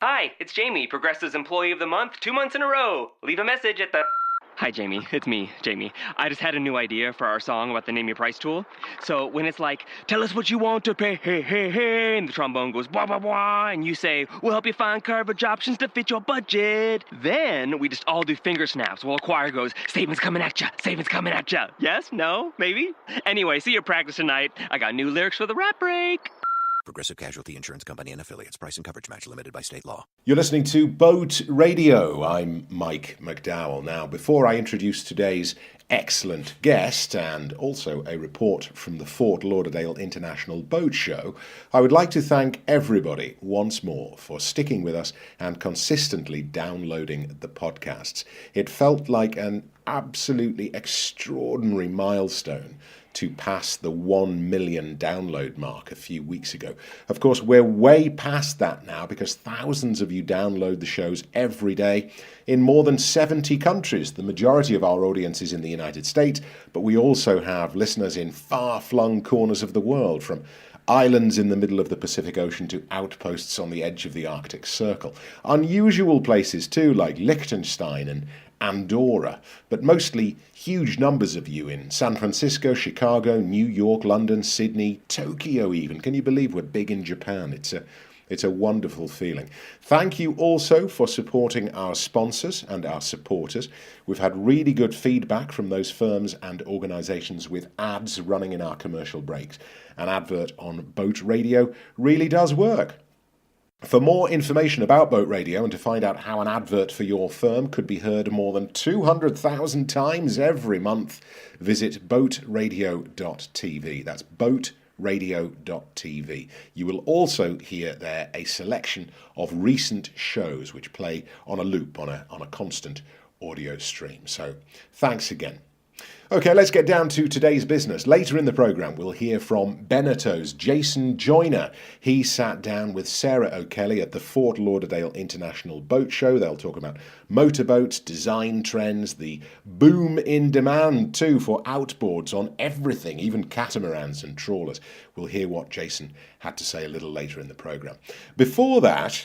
Hi, it's Jamie, Progressive's Employee of the Month, 2 months in a row. Leave a message at the... Hi, Jamie. It's me, Jamie. I just had a new idea for our song about the Name Your Price tool. So when it's like, tell us what you want to pay, hey, hey, hey, and the trombone goes, blah, blah, blah, and you say, we'll help you find coverage options to fit your budget. Then we just all do finger snaps while a choir goes, savings coming at ya, savings coming at ya. Yes? No? Maybe? Anyway, see your practice tonight. I got new lyrics for the rap break. Progressive Casualty Insurance Company and Affiliates. Price and coverage match limited by state law. You're listening to Boat Radio. I'm Mike McDowell. Now, before I introduce today's excellent guest and also a report from the Fort Lauderdale International Boat Show, I would like to thank everybody once more for sticking with us and consistently downloading the podcasts. It felt like an absolutely extraordinary milestone to pass the 1 million download mark a few weeks ago. Of course, we're way past that now because thousands of you download the shows every day in more than 70 countries. The majority of our audience is in the United States, but we also have listeners in far-flung corners of the world, from islands in the middle of the Pacific Ocean to outposts on the edge of the Arctic Circle. Unusual places too, like Liechtenstein and Andorra, but mostly huge numbers of you in San Francisco, Chicago, New York, London, Sydney, Tokyo even. Can you believe we're big in Japan? It's a wonderful feeling. Thank you also for supporting our sponsors and our supporters. We've had really good feedback from those firms and organisations with ads running in our commercial breaks. An advert on Boat Radio really does work. For more information about Boat Radio and to find out how an advert for your firm could be heard more than 200,000 times every month, visit boatradio.tv. That's boatradio.tv. You will also hear there a selection of recent shows which play on a loop, on a constant audio stream. So thanks again. Okay, let's get down to today's business. Later in the programme, we'll hear from Beneteau's Jason Joyner. He sat down with Sarah O'Kelly at the Fort Lauderdale International Boat Show. They'll talk about motorboats, design trends, the boom in demand too for outboards on everything, even catamarans and trawlers. We'll hear what Jason had to say a little later in the programme. Before that,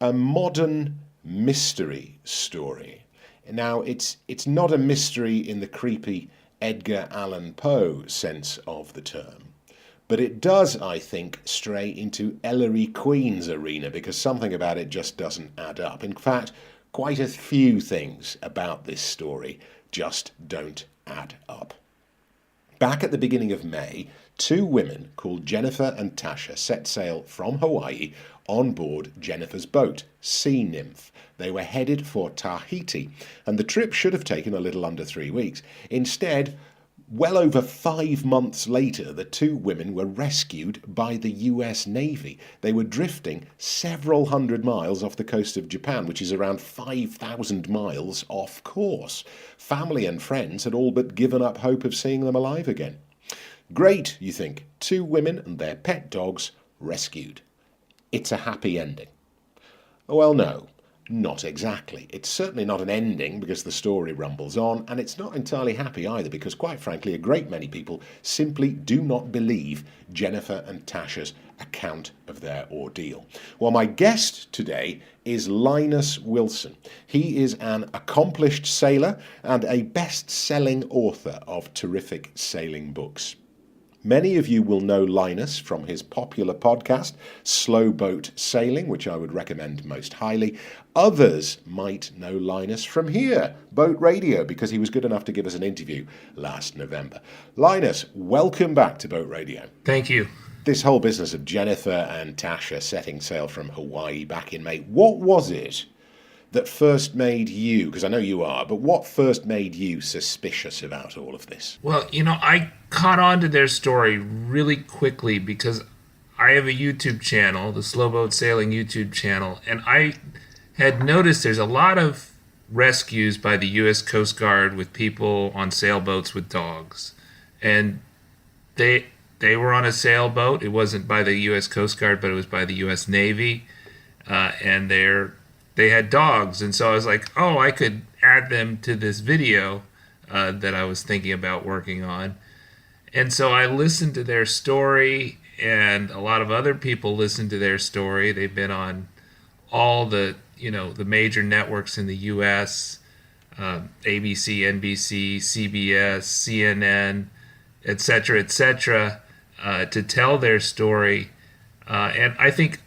a modern mystery story. Now, it's not a mystery in the creepy Edgar Allan Poe sense of the term, but it does, I think, stray into Ellery Queen's arena because something about it just doesn't add up. In fact, quite a few things about this story just don't add up. Back at the beginning of May, two women called Jennifer and Tasha set sail from Hawaii on board Jennifer's boat, Sea Nymph. They were headed for Tahiti, and the trip should have taken a little under 3 weeks. Instead, well over 5 months later, the two women were rescued by the US Navy. They were drifting several hundred miles off the coast of Japan, which is around 5,000 miles off course. Family and friends had all but given up hope of seeing them alive again. Great, you think, two women and their pet dogs rescued. It's a happy ending. Well, no. Not exactly. It's certainly not an ending because the story rumbles on, and it's not entirely happy either because, quite frankly, a great many people simply do not believe Jennifer and Tasha's account of their ordeal. Well, my guest today is Linus Wilson. He is an accomplished sailor and a best-selling author of terrific sailing books. Many of you will know Linus from his popular podcast, Slow Boat Sailing, which I would recommend most highly. Others might know Linus from here, Boat Radio, because he was good enough to give us an interview last November. Linus, welcome back to Boat Radio. Thank you. This whole business of Jennifer and Tasha setting sail from Hawaii back in May, what was it that first made you, because I know you are, but what first made you suspicious about all of this? Well, I caught on to their story really quickly because I have a YouTube channel, the Slow Boat Sailing YouTube channel, and I had noticed there's a lot of rescues by the U.S. Coast Guard with people on sailboats with dogs. And they were on a sailboat. It wasn't by the U.S. Coast Guard, but it was by the U.S. Navy. And they had dogs. And so I was like, oh, I could add them to this video that I was thinking about working on. And so I listened to their story, and a lot of other people listened to their story. They've been on all the the major networks in the U.S. ABC, NBC, CBS, CNN, etc., to tell their story. And I think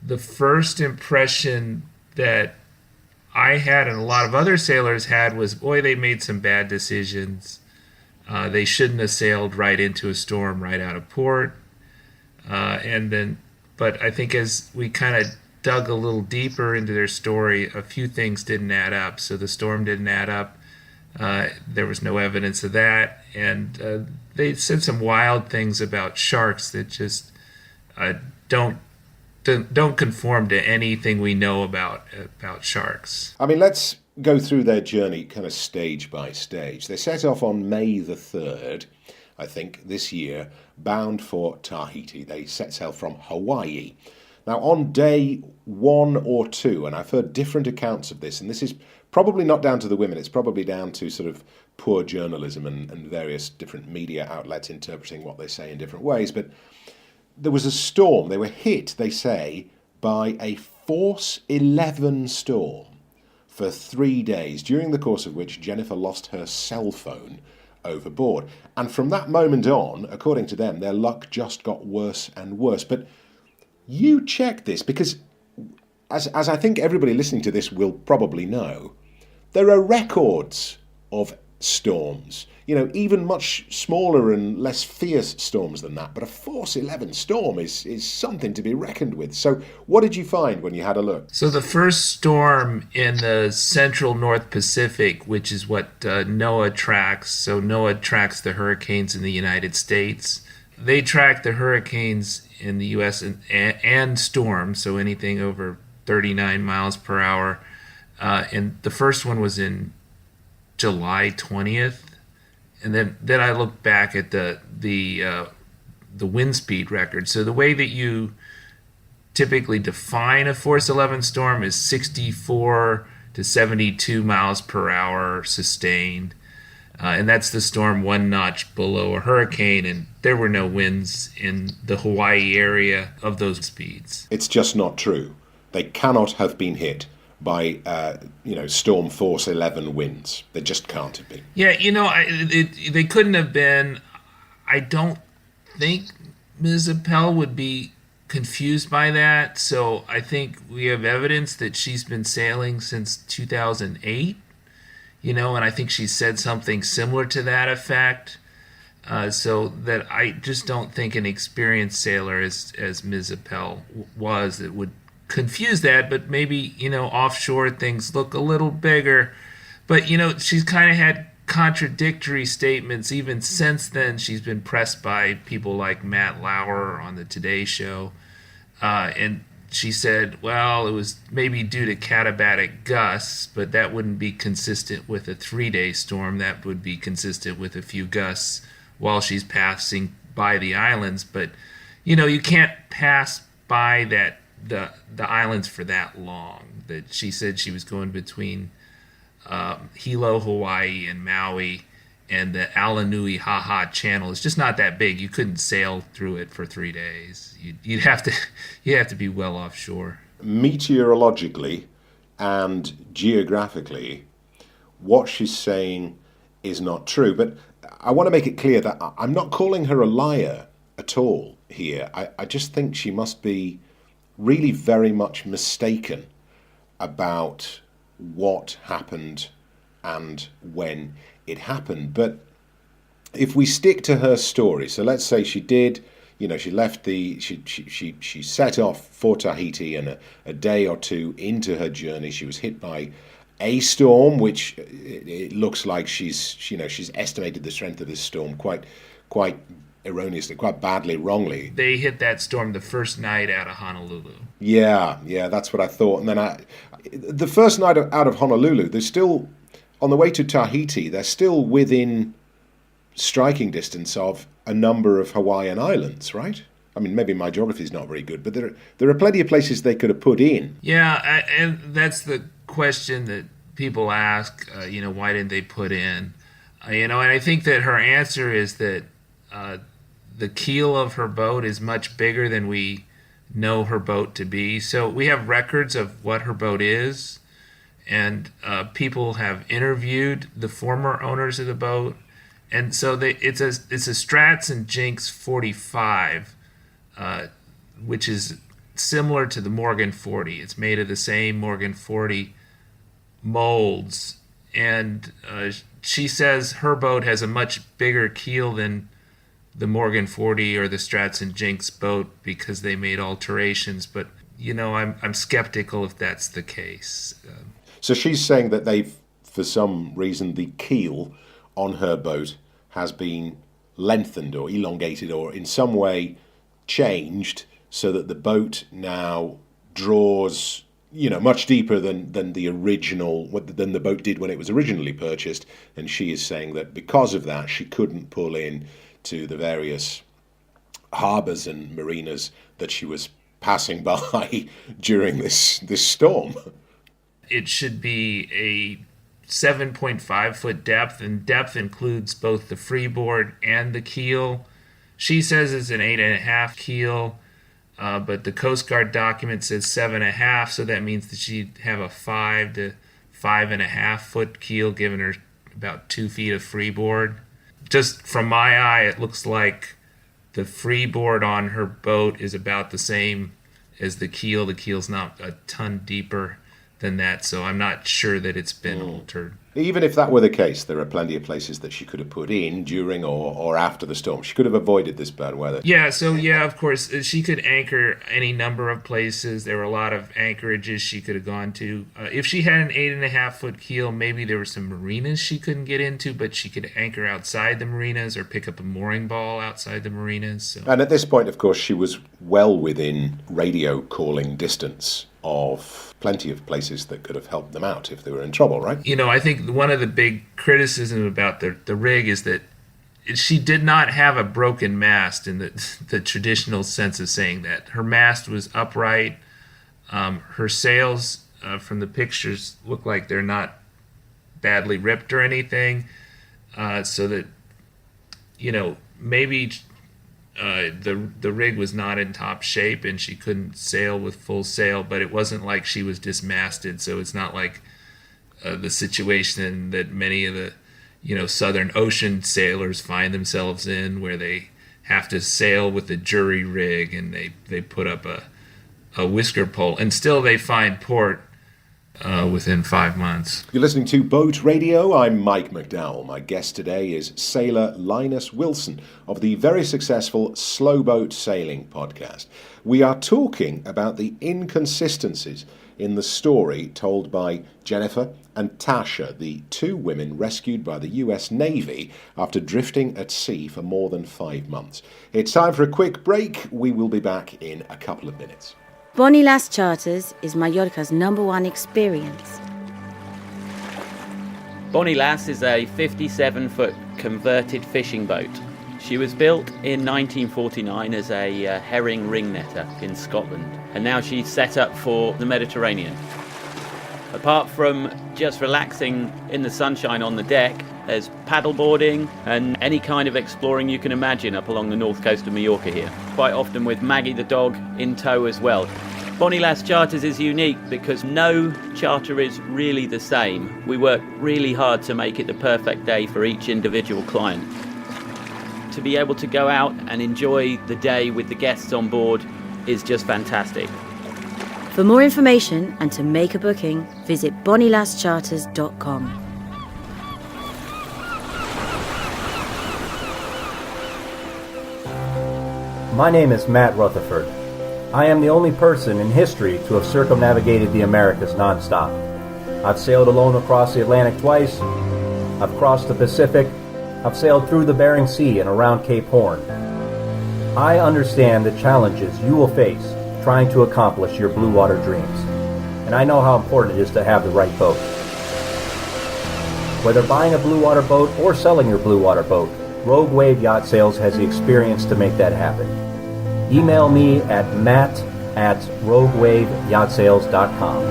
the first impression that I had and a lot of other sailors had was, boy, they made some bad decisions. They shouldn't have sailed right into a storm right out of port. But I think as we kind of dug a little deeper into their story, a few things didn't add up. So the storm didn't add up. There was no evidence of that. And they said some wild things about sharks that just don't conform to anything we know about sharks. I mean, let's go through their journey kind of stage by stage. They set off on May the 3rd, I think, this year, bound for Tahiti. They set sail from Hawaii. Now, on day 1 or 2, and I've heard different accounts of this, and this is probably not down to the women, it's probably down to sort of poor journalism and various different media outlets interpreting what they say in different ways, but there was a storm. They were hit, they say, by a Force 11 storm for 3 days, during the course of which Jennifer lost her cell phone overboard. And from that moment on, according to them, their luck just got worse and worse. But you check this, because as I think everybody listening to this will probably know, there are records of storms, even much smaller and less fierce storms than that. But a Force 11 storm is something to be reckoned with. So what did you find when you had a look? So the first storm in the central North Pacific, which is what NOAA tracks. So NOAA tracks the hurricanes in the United States. They track the hurricanes in the U.S. and storms, so anything over 39 miles per hour. And the first one was in July 20th. And then I looked back at the wind speed record. So the way that you typically define a Force 11 storm is 64 to 72 miles per hour sustained. And that's the storm one notch below a hurricane, and there were no winds in the Hawaii area of those speeds. It's just not true. They cannot have been hit by Storm Force 11 winds. They just can't have been. Yeah, they couldn't have been. I don't think Ms. Appel would be confused by that. So I think we have evidence that she's been sailing since 2008. And I think she said something similar to that effect. So that I just don't think an experienced sailor as Ms. Appel was that would confuse that. But maybe, offshore things look a little bigger. But, she's kind of had contradictory statements even since then. She's been pressed by people like Matt Lauer on the Today Show. And she said, well, it was maybe due to katabatic gusts, but that wouldn't be consistent with a 3-day storm. That would be consistent with a few gusts while she's passing by the islands. But, you can't pass by the islands for that long. That she said she was going between Hilo, Hawaii, and Maui, and the Alanui Haha Channel is just not that big. You couldn't sail through it for 3 days. You'd have to be well offshore. Meteorologically and geographically, what she's saying is not true. But I want to make it clear that I'm not calling her a liar at all here. I just think she must be really very much mistaken about what happened and when it happened. But if we stick to her story, so let's say she did, she left she set off for Tahiti, and a day or two into her journey, she was hit by a storm, which it looks like she's estimated the strength of this storm quite erroneously, quite badly, wrongly. They hit that storm the first night out of Honolulu. Yeah, that's what I thought. And then the first night out of Honolulu, they're still on the way to Tahiti. They're still within striking distance of a number of Hawaiian islands, right? I mean, maybe my geography is not very good, but there are plenty of places they could have put in. Yeah, and that's the question that people ask. Why didn't they put in? And I think that her answer is that the keel of her boat is much bigger than we know her boat to be. So we have records of what her boat is, and people have interviewed the former owners of the boat. And so it's a Strats and Jinx 45, which is similar to the Morgan 40. It's made of the same Morgan 40 molds. And she says her boat has a much bigger keel than the Morgan 40 or the Strats and Jinx boat because they made alterations. But, I'm skeptical if that's the case. So she's saying that for some reason, the keel on her boat has been lengthened or elongated or in some way changed so that the boat now draws, much deeper than the boat did when it was originally purchased. And she is saying that because of that, she couldn't pull in to the various harbours and marinas that she was passing by during this storm. It should be a 7.5 foot depth, and depth includes both the freeboard and the keel. She says it's an 8.5 keel, but the Coast Guard document says 7.5, so that means that she'd have a 5 to 5.5 foot keel, giving her about 2 feet of freeboard. Just from my eye, it looks like the freeboard on her boat is about the same as the keel. The keel's not a ton deeper than that, so I'm not sure that it's been altered. Even if that were the case, there are plenty of places that she could have put in during or after the storm. She could have avoided this bad weather. Yeah, of course, she could anchor any number of places. There were a lot of anchorages she could have gone to. If she had an 8.5 foot keel, maybe there were some marinas she couldn't get into, but she could anchor outside the marinas or pick up a mooring ball outside the marinas. So. And at this point, of course, she was well within radio calling distance of plenty of places that could have helped them out if they were in trouble, right? I think one of the big criticism about the rig is that she did not have a broken mast in the traditional sense of saying that. Her mast was upright. Her sails, from the pictures, look like they're not badly ripped or anything. So that, maybe the rig was not in top shape and she couldn't sail with full sail, but it wasn't like she was dismasted, so it's not like the situation that many of the Southern Ocean sailors find themselves in, where they have to sail with a jury rig and they put up a whisker pole and still they find port within 5 months. You're listening to Boat Radio. I'm Mike McDowell. My guest today is sailor Linus Wilson of the very successful Slow Boat Sailing podcast. We are talking about the inconsistencies in the story told by Jennifer and Tasha, the two women rescued by the US Navy after drifting at sea for more than 5 months. It's time for a quick break. We will be back in a couple of minutes. Bonnie Lass Charters is Mallorca's #1 experience. Bonnie Lass is a 57-foot converted fishing boat. She was built in 1949 as a herring ring netter in Scotland, and now she's set up for the Mediterranean. Apart from just relaxing in the sunshine on the deck, there's paddleboarding and any kind of exploring you can imagine up along the north coast of Mallorca here, quite often with Maggie the dog in tow as well. Bonnie Lass Charters is unique because no charter is really the same. We work really hard to make it the perfect day for each individual client. To be able to go out and enjoy the day with the guests on board is just fantastic. For more information and to make a booking, visit bonnielasscharters.com. My name is Matt Rutherford. I am the only person in history to have circumnavigated the Americas nonstop. I've sailed alone across the Atlantic twice. I've crossed the Pacific. I've sailed through the Bering Sea and around Cape Horn. I understand the challenges you will face trying to accomplish your blue water dreams, and I know how important it is to have the right boat. Whether buying a blue water boat or selling your blue water boat, Rogue Wave Yacht Sales has the experience to make that happen. Email me at matt@roguewaveyachtsales.com.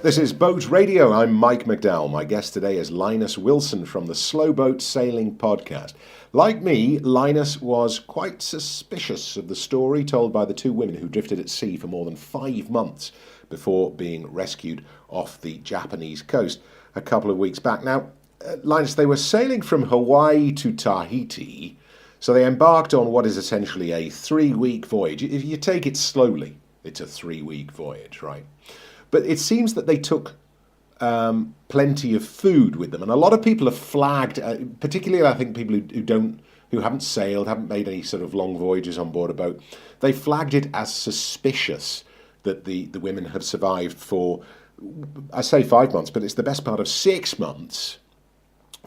This is Boat Radio. I'm Mike McDowell. My guest today is Linus Wilson from the Slow Boat Sailing Podcast. Like me, Linus was quite suspicious of the story told by the two women who drifted at sea for more than 5 months before being rescued off the Japanese coast a couple of weeks back. Now, Linus, they were sailing from Hawaii to Tahiti, so they embarked on what is essentially a 3-week voyage. If you take it slowly, it's a 3-week voyage, right? But it seems that they took plenty of food with them, and a lot of people have flagged, particularly I think people who haven't sailed, haven't made any sort of long voyages on board a boat. They flagged it as suspicious that the women have survived for, I say 5 months, but it's the best part of 6 months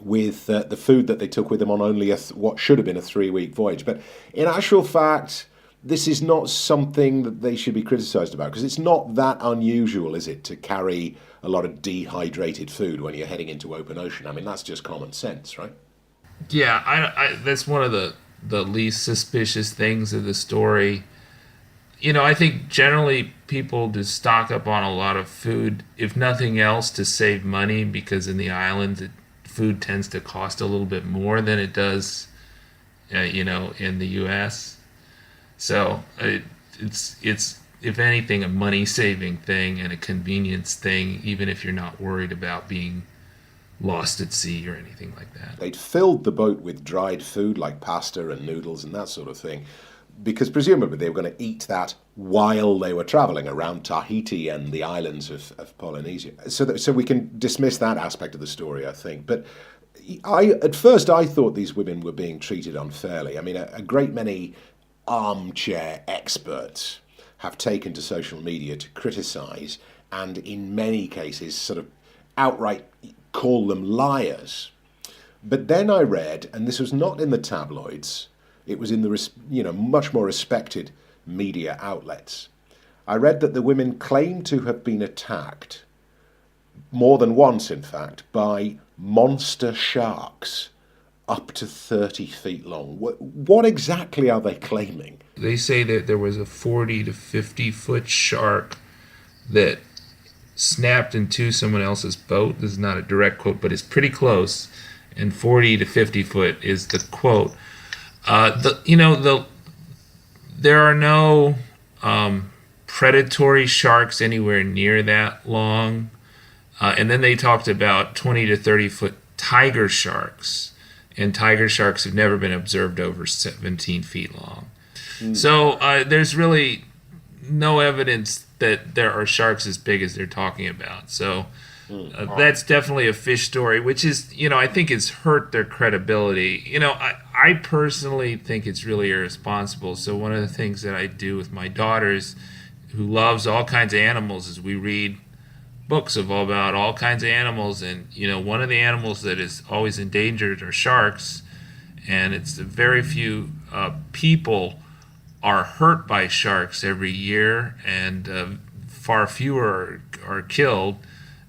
with the food that they took with them on only what should have been a 3-week voyage. But in actual fact, this is not something that they should be criticised about, because it's not that unusual, is it, to carry a lot of dehydrated food when you're heading into open ocean? I mean, that's just common sense, right? Yeah, I that's one of the least suspicious things of the story. You know, I think generally people just stock up on a lot of food, if nothing else, to save money, because in the islands, food tends to cost a little bit more than it does, in the U.S., So it's if anything, a money-saving thing and a convenience thing, even if you're not worried about being lost at sea or anything like that. They'd filled the boat with dried food like pasta and noodles and that sort of thing, because presumably they were going to eat that while they were travelling around Tahiti and the islands of Polynesia. So we can dismiss that aspect of the story, I think. But at first I thought these women were being treated unfairly. I mean, a great many armchair experts have taken to social media to criticise and in many cases sort of outright call them liars. But then I read, and this was not in the tabloids, it was in the much more respected media outlets. I read that the women claimed to have been attacked more than once, in fact, by monster sharks up to 30 feet long. What exactly are they claiming? They say that there was a 40 to 50 foot shark that snapped into someone else's boat. This is not a direct quote, but it's pretty close. And 40 to 50 foot is the quote. There are no predatory sharks anywhere near that long. And then they talked about 20 to 30 foot tiger sharks. And tiger sharks have never been observed over 17 feet long. So there's really no evidence that there are sharks as big as they're talking about. So that's definitely a fish story, which is, I think it's hurt their credibility. I personally think it's really irresponsible. So one of the things that I do with my daughters, who loves all kinds of animals, is we read books about all kinds of animals, and one of the animals that is always endangered are sharks, and it's very few people are hurt by sharks every year, and far fewer are killed,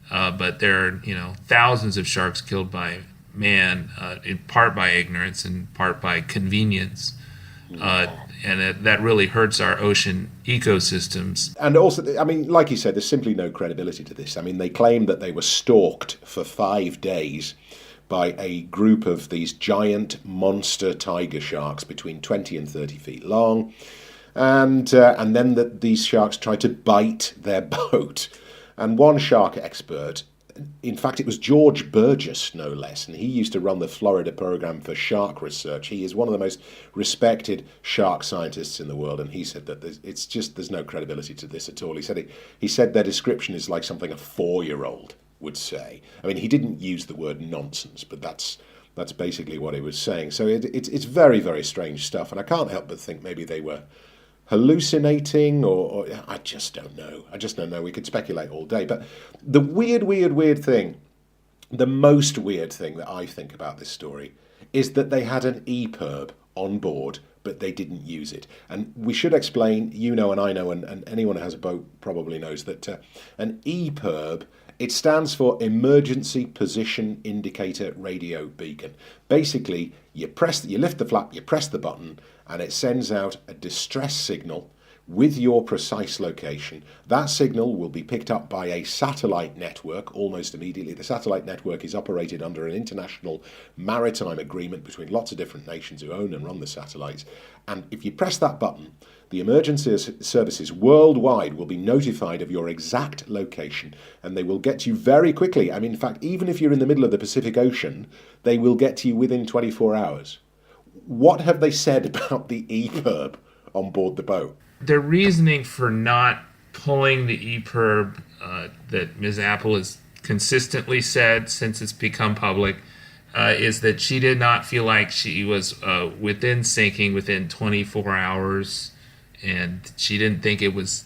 but there are thousands of sharks killed by man, in part by ignorance and in part by convenience. And that really hurts our ocean ecosystems. And also, I mean, like you said, there's simply no credibility to this. I mean, they claim that they were stalked for 5 days by a group of these giant monster tiger sharks between 20 and 30 feet long. And then that these sharks tried to bite their boat. And one shark expert, in fact, it was George Burgess, no less, and he used to run the Florida program for shark research. He is one of the most respected shark scientists in the world, and he said that there's no credibility to this at all. He said their description is like something a 4-year-old would say. I mean, he didn't use the word nonsense, but that's basically what he was saying. So it's very, very strange stuff, and I can't help but think maybe they were hallucinating, or I just don't know. We could speculate all day. But the weird thing, the most weird thing that I think about this story is that they had an EPIRB on board, but they didn't use it. And we should explain, and I know, and anyone who has a boat probably knows that an EPIRB, it stands for Emergency Position Indicator Radio Beacon. Basically, you lift the flap, you press the button, and it sends out a distress signal, with your precise location. That signal will be picked up by a satellite network almost immediately. The satellite network is operated under an international maritime agreement between lots of different nations who own and run the satellites. And if you press that button, the emergency services worldwide will be notified of your exact location, and they will get to you very quickly. I mean, in fact, even if you're in the middle of the Pacific Ocean, they will get to you within 24 hours. What have they said about the EPIRB on board the boat? Their reasoning for not pulling the EPIRB that Ms. Apple has consistently said since it's become public is that she did not feel like she was within sinking within 24 hours. And she didn't think it was,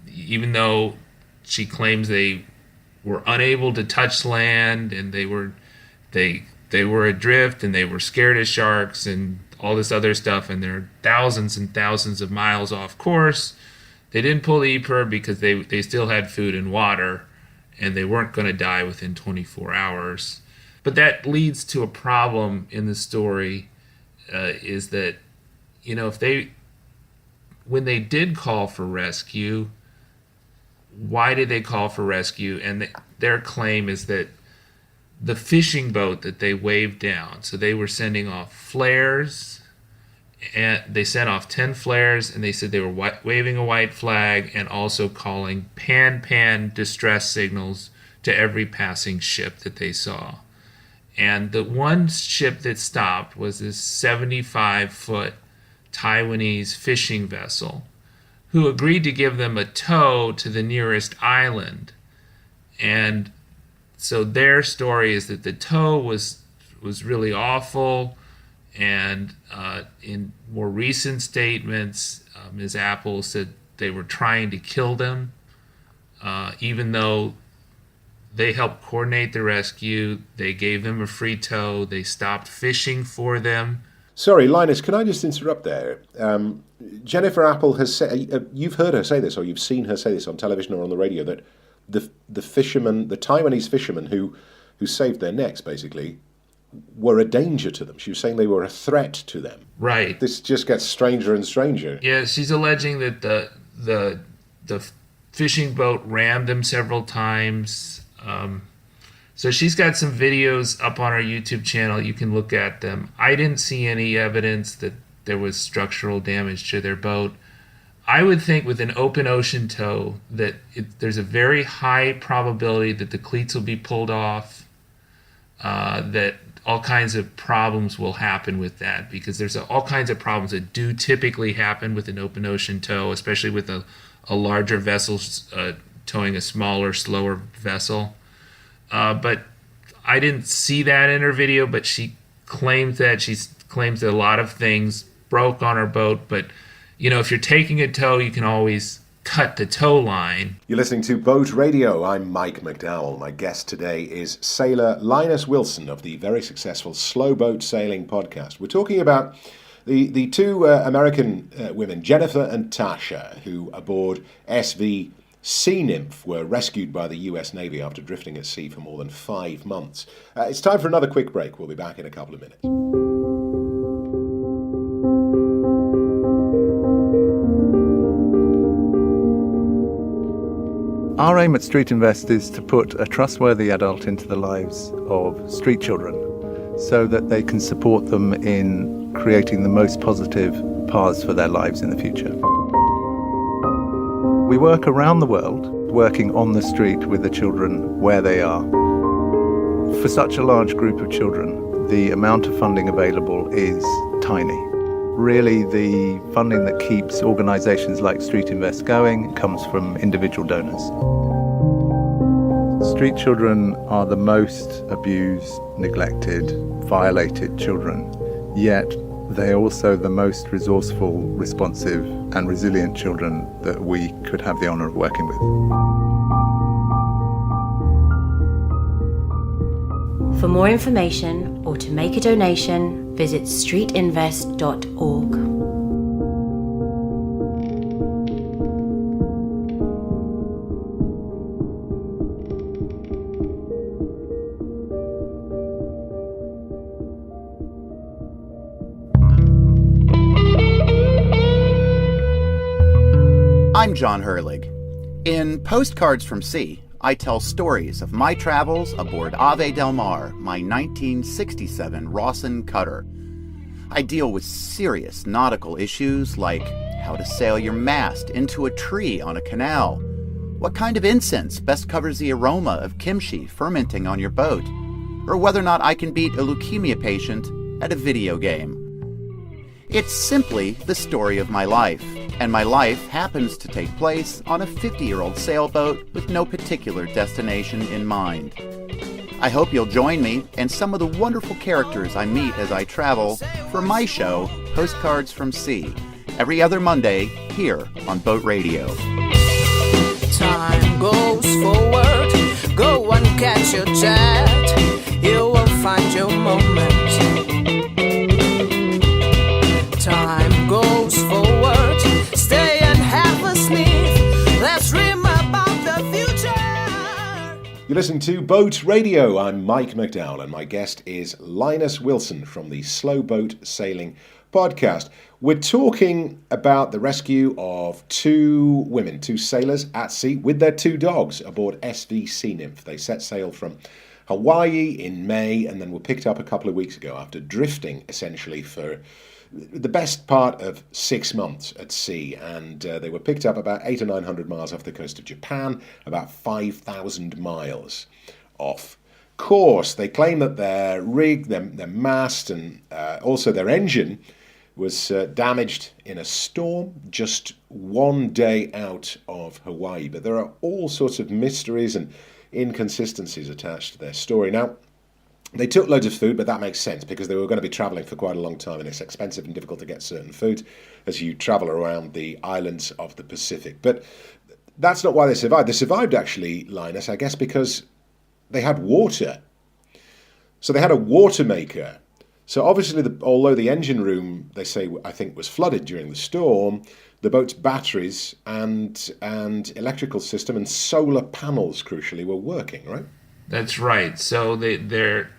even though she claims they were unable to touch land and they were adrift and they were scared of sharks and all this other stuff, and they're thousands and thousands of miles off course. They didn't pull the EPIRB because they still had food and water, and they weren't going to die within 24 hours. But that leads to a problem in the story, is that, you know, when they did call for rescue, why did they call for rescue? And their claim is that the fishing boat that they waved down, so they were sending off flares, and they sent off 10 flares, and they said they were waving a white flag and also calling pan distress signals to every passing ship that they saw. And the one ship that stopped was this 75-foot Taiwanese fishing vessel, who agreed to give them a tow to the nearest island. And so their story is that the tow was really awful, and in more recent statements, Ms. Apple said they were trying to kill them, even though they helped coordinate the rescue. They gave them a free tow. They stopped fishing for them. Sorry, Linus, can I just interrupt there? Jennifer Apple has said, you've heard her say this, or you've seen her say this on television or on the radio, that the fishermen, the Taiwanese fishermen who saved their necks, basically, were a danger to them. She was saying they were a threat to them. Right. This just gets stranger and stranger. Yeah, she's alleging that the fishing boat rammed them several times. So she's got some videos up on our YouTube channel. You can look at them. I didn't see any evidence that there was structural damage to their boat. I would think with an open ocean tow that there's a very high probability that the cleats will be pulled off, that all kinds of problems will happen with that, because there's all kinds of problems that do typically happen with an open ocean tow, especially with a larger vessel towing a smaller, slower vessel. But I didn't see that in her video, but she claims that a lot of things broke on her boat. But, you know, if you're taking a tow, you can always cut the tow line. You're listening to Boat Radio. I'm Mike McDowell. My guest today is sailor Linus Wilson of the very successful Slow Boat Sailing podcast. We're talking about the two American women, Jennifer and Tasha, who aboard SV Sea Nymph were rescued by the US Navy after drifting at sea for more than 5 months. It's time for another quick break. We'll be back in a couple of minutes. Our aim at Street Invest is to put a trustworthy adult into the lives of street children so that they can support them in creating the most positive paths for their lives in the future. We work around the world, working on the street with the children where they are. For such a large group of children, the amount of funding available is tiny. Really, the funding that keeps organisations like Street Invest going comes from individual donors. Street children are the most abused, neglected, violated children, yet they are also the most resourceful, responsive and resilient children that we could have the honour of working with. For more information or to make a donation, visit streetinvest.org. I'm John Herlig. In Postcards from Sea, I tell stories of my travels aboard Ave del Mar, my 1967 Rawson cutter. I deal with serious nautical issues like how to sail your mast into a tree on a canal, what kind of incense best covers the aroma of kimchi fermenting on your boat, or whether or not I can beat a leukemia patient at a video game. It's simply the story of my life, and my life happens to take place on a 50-year-old sailboat with no particular destination in mind. I hope you'll join me and some of the wonderful characters I meet as I travel for my show, Postcards from Sea, every other Monday here on Boat Radio. Time goes forward, go and catch your jet, you will find your moment. Time goes forward, stay and have a sniff, let's dream about the future. You listen to Boat Radio. I'm Mike McDowell, and my guest is Linus Wilson from the Slow Boat Sailing podcast. We're talking about the rescue of two women, two sailors at sea with their two dogs aboard SV Sea Nymph. They set sail from Hawaii in May and then were picked up a couple of weeks ago after drifting essentially for the best part of 6 months at sea, and they were picked up about 800 or 900 miles off the coast of Japan, about 5,000 miles off course. They claim that their rig, their mast, and also their engine was damaged in a storm just one day out of Hawaii. But there are all sorts of mysteries and inconsistencies attached to their story. Now, they took loads of food, but that makes sense because they were going to be traveling for quite a long time, and it's expensive and difficult to get certain food as you travel around the islands of the Pacific. But that's not why they survived. They survived, actually, Linus, I guess because they had water. So they had a water maker. So obviously, although the engine room, they say, I think, was flooded during the storm, the boat's batteries and electrical system and solar panels, crucially, were working, right? That's right. So their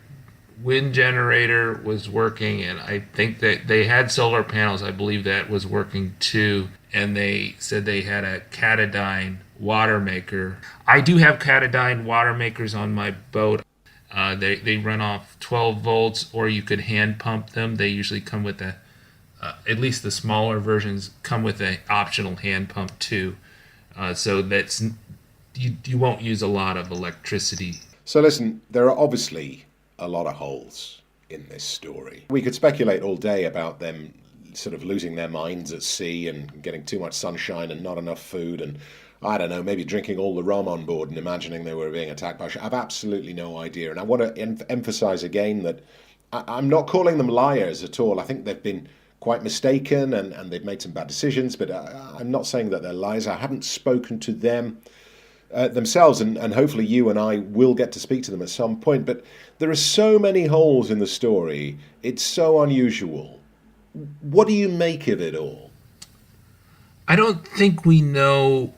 wind generator was working, and I think that they had solar panels. I believe that was working too. And they said they had a Catadyne water maker. I do have Catadyne water makers on my boat. They run off 12 volts, or you could hand pump them. They usually come with at least the smaller versions come with an optional hand pump too. So that's you won't use a lot of electricity. So listen, there are obviously a lot of holes in this story. We could speculate all day about them sort of losing their minds at sea and getting too much sunshine and not enough food and, I don't know, maybe drinking all the rum on board and imagining they were being attacked by sharks. I've absolutely no idea. And I want to emphasize again that I'm not calling them liars at all. I think they've been quite mistaken and they've made some bad decisions, but I'm not saying that they're liars. I haven't spoken to them themselves, and hopefully you and I will get to speak to them at some point. But there are so many holes in the story. It's so unusual. What do you make of it all? I don't think we know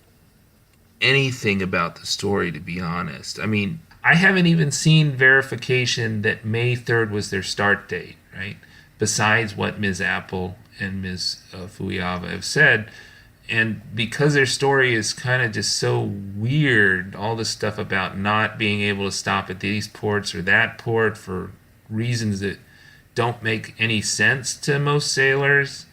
anything about the story, to be honest. I mean, I haven't even seen verification that May 3rd was their start date, right? Besides what Ms. Apple and Ms. Fuiava have said. And because their story is kind of just so weird, all this stuff about not being able to stop at these ports or that port for reasons that don't make any sense to most sailors.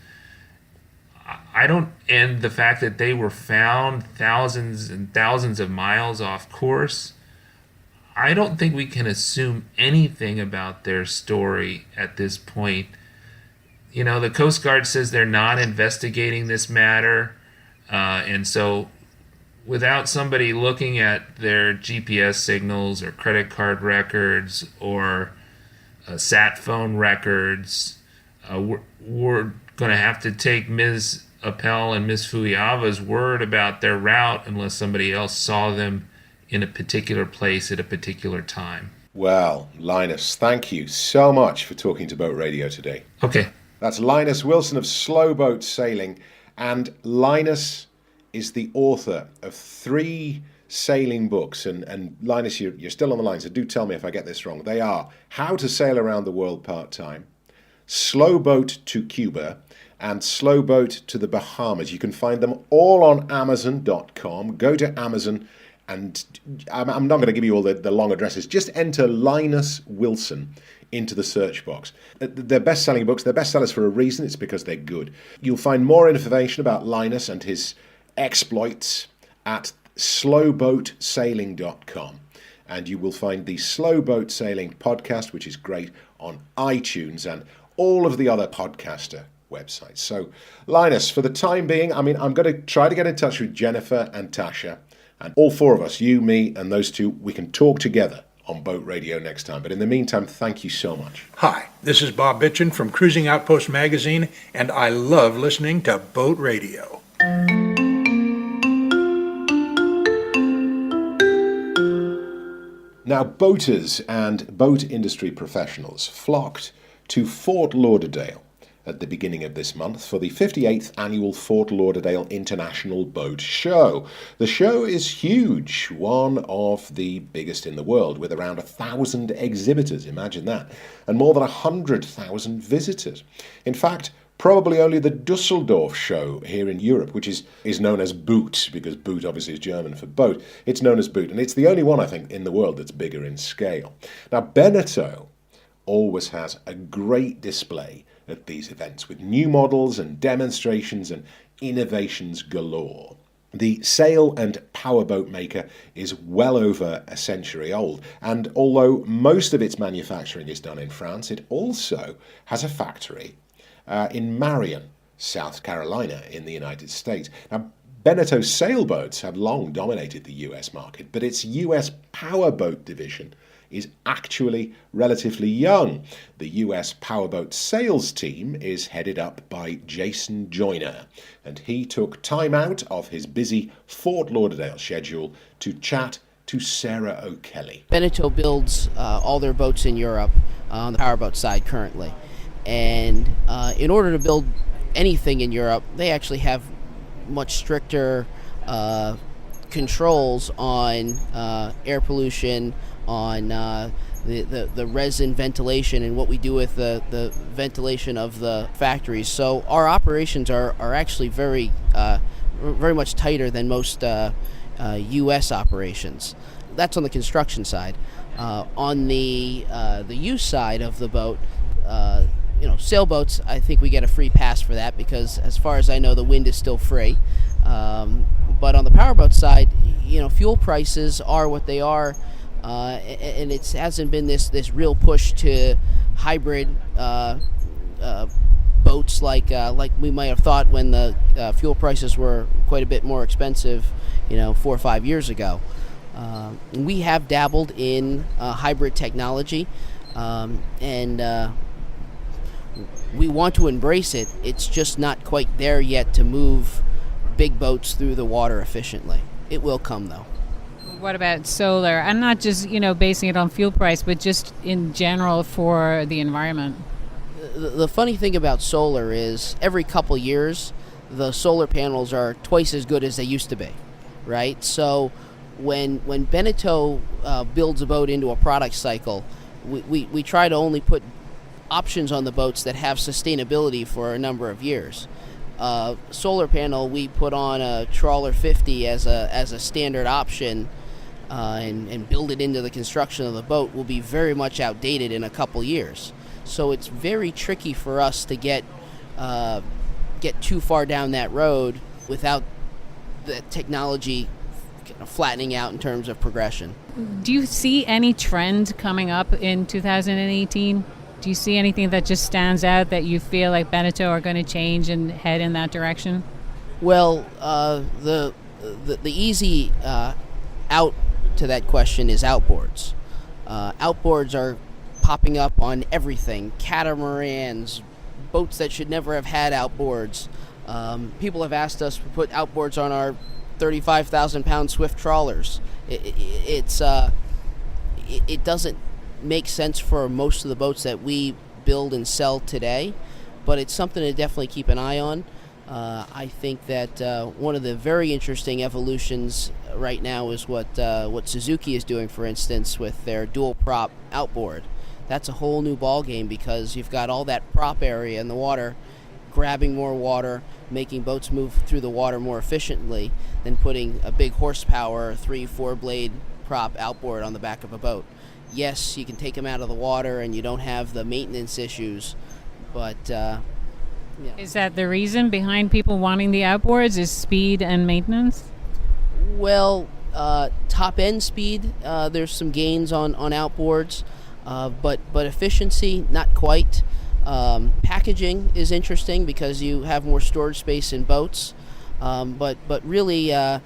And the fact that they were found thousands and thousands of miles off course, I don't think we can assume anything about their story at this point. You know, the Coast Guard says they're not investigating this matter. And so without somebody looking at their GPS signals or credit card records or sat phone records, we're going to have to take Ms. Appel and Ms. Fuiava's word about their route unless somebody else saw them in a particular place at a particular time. Well, Linus, thank you so much for talking to Boat Radio today. Okay. That's Linus Wilson of Slow Boat Sailing. And Linus is the author of 3 sailing books. And Linus, you're still on the line, so do tell me if I get this wrong. They are How to Sail Around the World Part-Time, Slow Boat to Cuba, and Slow Boat to the Bahamas. You can find them all on Amazon.com. Go to Amazon, and I'm not going to give you all the long addresses. Just enter Linus Wilson into the search box. They're best-selling books. They're bestsellers for a reason. It's because they're good. You'll find more information about Linus and his exploits at slowboatsailing.com. And you will find the Slow Boat Sailing podcast, which is great, on iTunes and all of the other podcaster websites. So, Linus, for the time being, I'm going to try to get in touch with Jennifer and Tasha. And all four of us, you, me, and those two, we can talk together on Boat Radio next time. But in the meantime, thank you so much. Hi, this is Bob Bitchin from Cruising Outpost Magazine, and I love listening to Boat Radio. Now, boaters and boat industry professionals flocked to Fort Lauderdale at the beginning of this month for the 58th annual Fort Lauderdale International Boat Show. The show is huge, one of the biggest in the world, with around 1,000 exhibitors, imagine that, and more than 100,000 visitors. In fact, probably only the Dusseldorf show here in Europe, which is known as Boot, because Boot obviously is German for boat. It's known as Boot, and it's the only one, I think, in the world that's bigger in scale. Now, Beneteau always has a great display at these events with new models and demonstrations and innovations galore. The sail and powerboat maker is well over a century old, and although most of its manufacturing is done in France, it also has a factory in Marion, South Carolina, in the United States. Now, Beneteau sailboats have long dominated the US market, but its US powerboat division is actually relatively young. The US powerboat sales team is headed up by Jason Joyner, and he took time out of his busy Fort Lauderdale schedule to chat to Sarah O'Kelly. Beneteau builds all their boats in Europe on the powerboat side currently. And in order to build anything in Europe, they actually have much stricter controls on air pollution, on the resin ventilation, and what we do with the ventilation of the factories. So our operations are actually very much tighter than most U.S. operations. That's on the construction side. On the use side of the boat, sailboats, I think we get a free pass for that because, as far as I know, the wind is still free. But on the powerboat side, fuel prices are what they are, and it hasn't been this real push to hybrid boats like we might have thought when the fuel prices were quite a bit more expensive, 4 or 5 years ago. We have dabbled in hybrid technology, and we want to embrace it. It's just not quite there yet to move big boats through the water efficiently. It will come, though. What about solar? And not just, basing it on fuel price, but just in general for the environment. The funny thing about solar is every couple years, the solar panels are twice as good as they used to be, right? So when Beneteau builds a boat into a product cycle, we try to only put options on the boats that have sustainability for a number of years. Solar panel, we put on a Trawler 50 as a standard option, and build it into the construction of the boat will be very much outdated in a couple years. So it's very tricky for us to get too far down that road without the technology flattening out in terms of progression. Do you see any trend coming up in 2018? Do you see anything that just stands out that you feel like Beneteau are going to change and head in that direction? Well, the easy out to that question is outboards. Outboards are popping up on everything. Catamarans, boats that should never have had outboards. People have asked us to put outboards on our 35,000-pound Swift trawlers. It doesn't make sense for most of the boats that we build and sell today, but it's something to definitely keep an eye on. I think that one of the very interesting evolutions right now is what Suzuki is doing, for instance, with their dual prop outboard. That's a whole new ball game because you've got all that prop area in the water, grabbing more water, making boats move through the water more efficiently than putting a big horsepower 3-4 blade prop outboard on the back of a boat. Yes, you can take them out of the water and you don't have the maintenance issues, but yeah. Is that the reason behind people wanting the outboards, is speed and maintenance? Well, top end speed, there's some gains on outboards, but efficiency, not quite. Packaging is interesting because you have more storage space in boats, but really, in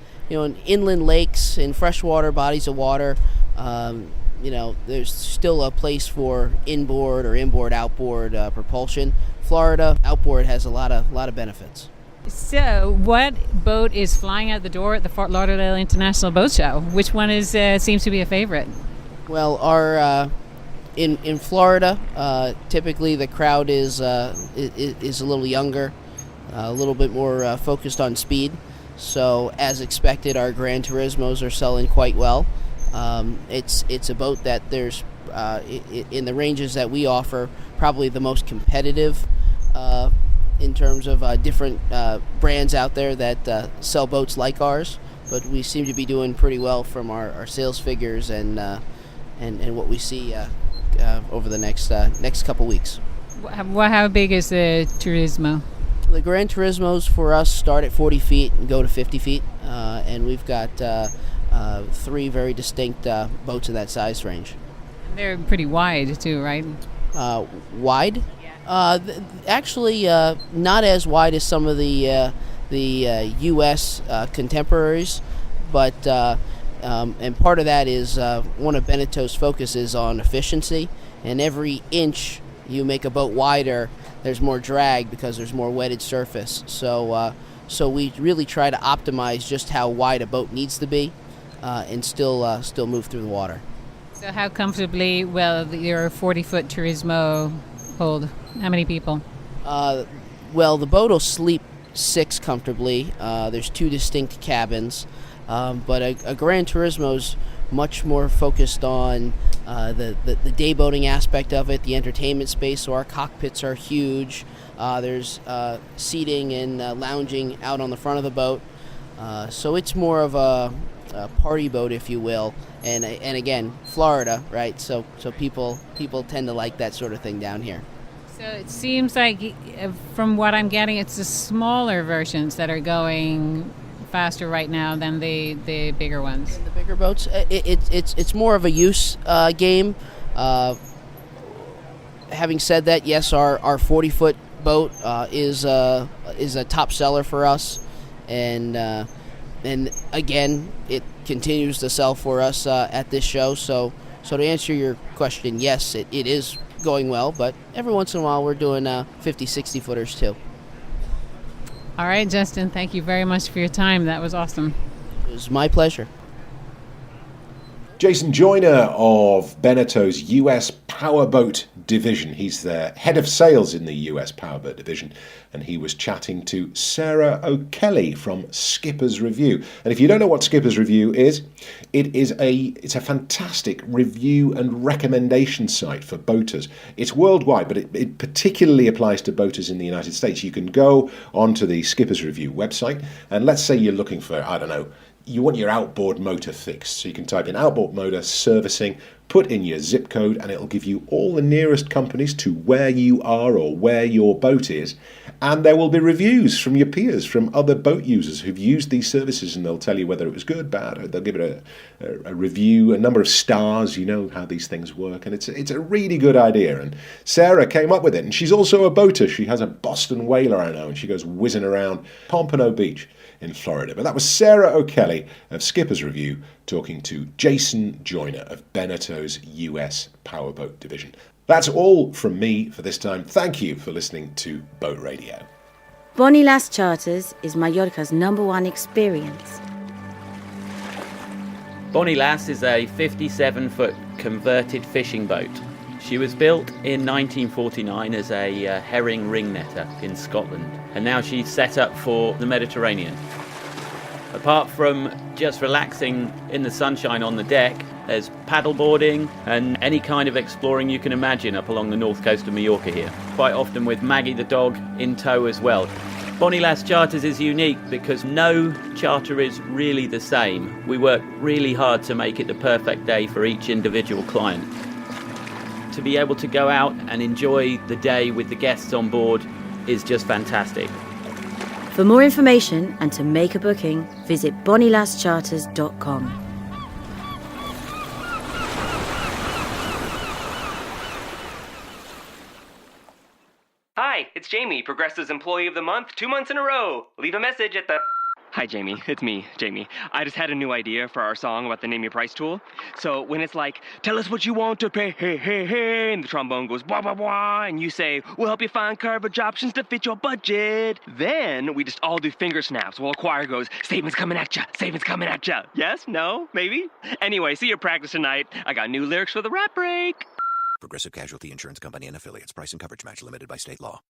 inland lakes, in freshwater bodies of water, there's still a place for inboard or inboard-outboard propulsion. Florida outboard has a lot of benefits. So, what boat is flying out the door at the Fort Lauderdale International Boat Show? Which one seems to be a favorite? Well, our in Florida, typically the crowd is a little younger, a little bit more focused on speed. So, as expected, our Gran Turismos are selling quite well. It's a boat that there's in the ranges that we offer, probably the most competitive in terms of different brands out there that sell boats like ours. But we seem to be doing pretty well from our sales figures and what we see over the next couple weeks. How big is the Turismo? The Gran Turismos for us start at 40 feet and go to 50 feet, and we've got 3 very distinct boats in that size range. They're pretty wide too, right? Wide? Actually, not as wide as some of the U.S. contemporaries, but and part of that is one of Beneteau's focuses on efficiency, and every inch you make a boat wider, there's more drag because there's more wetted surface. So we really try to optimize just how wide a boat needs to be, and still move through the water. So how comfortably will your 40-foot Turismo hold? How many people? Well, the boat will sleep 6 comfortably. There's 2 distinct cabins, but a Gran Turismo's much more focused on the day boating aspect of it, the entertainment space. So our cockpits are huge. There's seating and lounging out on the front of the boat. So it's more of a party boat, if you will. And again, Florida, right? So people tend to like that sort of thing down here. So it seems like, from what I'm getting, it's the smaller versions that are going faster right now than the bigger ones. The bigger boats, it's more of a use game. Having said that, yes, our 40-foot boat is a top seller for us, and again, it continues to sell for us at this show. So to answer your question, yes, it is going well, but every once in a while we're doing 50, 60 footers too. All right, Justin, thank you very much for your time. That was awesome. It was my pleasure. Jason Joyner of Beneteau's US Powerboat Division. He's the head of sales in the US Powerboat Division, and he was chatting to Sarah O'Kelly from Skipper's Review. And if you don't know what Skipper's Review is, it's a fantastic review and recommendation site for boaters. It's worldwide, but it particularly applies to boaters in the United States. You can go onto the Skipper's Review website, and let's say you're looking for, I don't know, you want your outboard motor fixed. So you can type in outboard motor servicing, put in your zip code, and it'll give you all the nearest companies to where you are or where your boat is. And there will be reviews from your peers, from other boat users who've used these services, and they'll tell you whether it was good, bad, or they'll give it a review, a number of stars. You know how these things work, and it's a really good idea. And Sarah came up with it, and she's also a boater. She has a Boston Whaler, I know, and she goes whizzing around Pompano Beach in Florida. But that was Sarah O'Kelly of Skipper's Review talking to Jason Joyner of Beneteau's US Powerboat Division. That's all from me for this time. Thank you for listening to Boat Radio. Bonnie Lass Charters is Mallorca's #1 experience. Bonnie Lass is a 57-foot converted fishing boat. She was built in 1949 as a herring ring netter in Scotland, and now she's set up for the Mediterranean. Apart from just relaxing in the sunshine on the deck, there's paddleboarding and any kind of exploring you can imagine up along the north coast of Mallorca here, quite often with Maggie the dog in tow as well. Bonnie Lass Charters is unique because no charter is really the same. We work really hard to make it the perfect day for each individual client. To be able to go out and enjoy the day with the guests on board is just fantastic. For more information and to make a booking, visit bonnielasscharters.com. Hi, it's Jamie, Progressive's Employee of the Month, 2 months in a row. Leave a message at the... Hi, Jamie. It's me, Jamie. I just had a new idea for our song about the Name Your Price tool. So when it's like, tell us what you want to pay, hey, hey, hey, and the trombone goes, blah, blah, blah, and you say, we'll help you find coverage options to fit your budget. Then we just all do finger snaps while a choir goes, statements coming at ya, statements coming at ya. Yes? No? Maybe? Anyway, see you at practice tonight. I got new lyrics for the rap break. Progressive Casualty Insurance Company and Affiliates. Price and coverage match limited by state law.